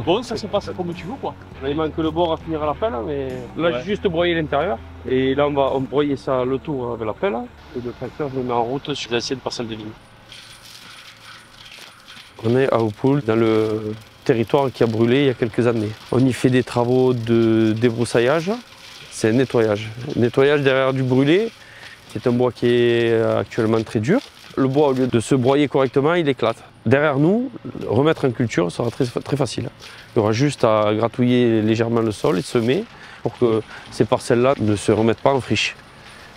Bon, ça se passe comme tu veux quoi. Là, il manque le bord à finir à la pelle, mais là j'ai juste broyé l'intérieur. Et là on va broyer ça le tour avec la pelle. Et le tracteur je le mets en route sur l'ancienne parcelle de vigne. On est à Oupoul, dans le territoire qui a brûlé il y a quelques années. On y fait des travaux de débroussaillage, c'est un nettoyage. Nettoyage derrière du brûlé, c'est un bois qui est actuellement très dur. Le bois, au lieu de se broyer correctement, il éclate. Derrière nous, remettre en culture sera très facile. Il y aura juste à gratouiller légèrement le sol et semer pour que ces parcelles-là ne se remettent pas en friche.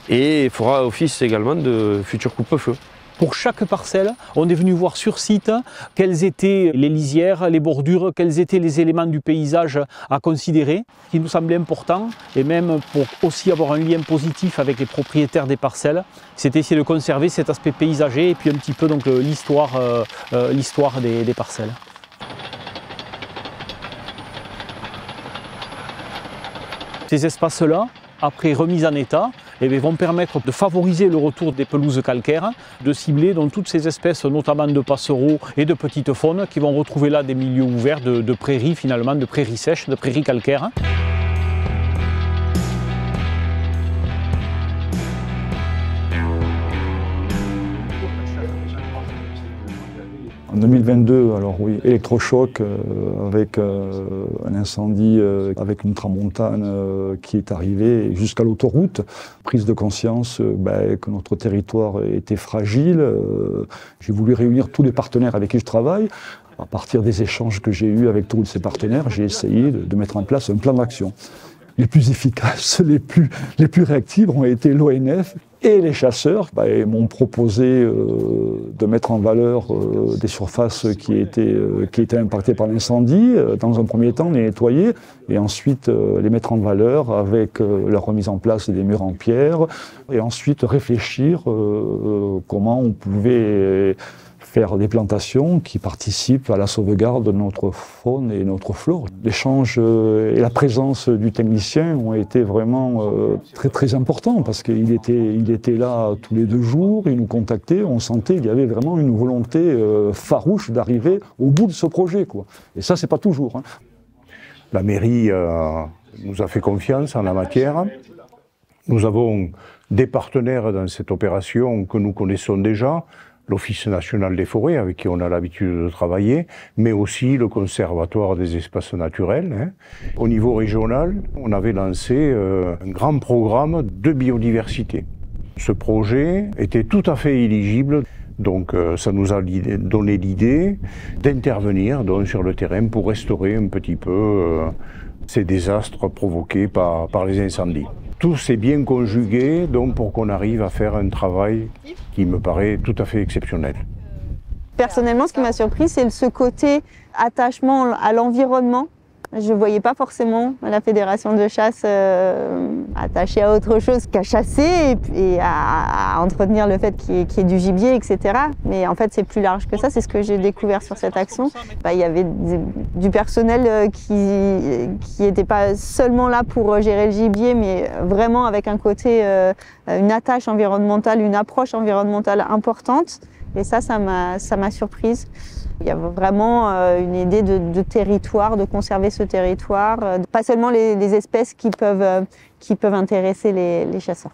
Et il fera office également de futur coupe-feu. Pour chaque parcelle, on est venu voir sur site quelles étaient les lisières, les bordures, quels étaient les éléments du paysage à considérer, qui nous semblait important, et même pour aussi avoir un lien positif avec les propriétaires des parcelles, c'est essayer de conserver cet aspect paysager et puis un petit peu donc l'histoire des parcelles. Ces espaces-là, après remise en état, vont permettre de favoriser le retour des pelouses calcaires, de cibler donc toutes ces espèces, notamment de passereaux et de petites faunes, qui vont retrouver là des milieux ouverts de prairies finalement, de prairies sèches, de prairies calcaires. En 2022, alors oui, électrochoc avec un incendie, avec une tramontane qui est arrivée jusqu'à l'autoroute. Prise de conscience que notre territoire était fragile. J'ai voulu réunir tous les partenaires avec qui je travaille. À partir des échanges que j'ai eus avec tous ces partenaires, j'ai essayé de mettre en place un plan d'action. Les plus efficaces, les plus réactifs ont été l'ONF et les chasseurs. Ils m'ont proposé de mettre en valeur des surfaces qui étaient impactées par l'incendie, dans un premier temps les nettoyer et ensuite les mettre en valeur avec la remise en place des murs en pierre et ensuite réfléchir comment on pouvait faire des plantations qui participent à la sauvegarde de notre faune et notre flore. L'échange et la présence du technicien ont été vraiment très importants parce qu'il était là tous les 2 jours, il nous contactait, on sentait qu'il y avait vraiment une volonté farouche d'arriver au bout de ce projet, quoi. Et ça, c'est pas toujours. La mairie nous a fait confiance en la matière. Nous avons des partenaires dans cette opération que nous connaissons déjà, l'Office national des forêts, avec qui on a l'habitude de travailler, mais aussi le Conservatoire des espaces naturels. Au niveau régional, on avait lancé un grand programme de biodiversité. Ce projet était tout à fait éligible, donc ça nous a donné l'idée d'intervenir sur le terrain pour restaurer un petit peu ces désastres provoqués par les incendies. Tout s'est bien conjugué donc pour qu'on arrive à faire un travail qui me paraît tout à fait exceptionnel. Personnellement, ce qui m'a surpris, c'est ce côté attachement à l'environnement. Je ne voyais pas forcément la fédération de chasse attachée à autre chose qu'à chasser et à entretenir le fait qu'il y ait du gibier, etc. Mais en fait, c'est plus large que ça, c'est ce que j'ai découvert sur cette action. Il y avait du personnel qui n'était pas seulement là pour gérer le gibier, mais vraiment avec un côté, une attache environnementale, une approche environnementale importante. Et ça m'a surprise. Il y a vraiment une idée de territoire, de conserver ce territoire, pas seulement les espèces qui peuvent intéresser les chasseurs.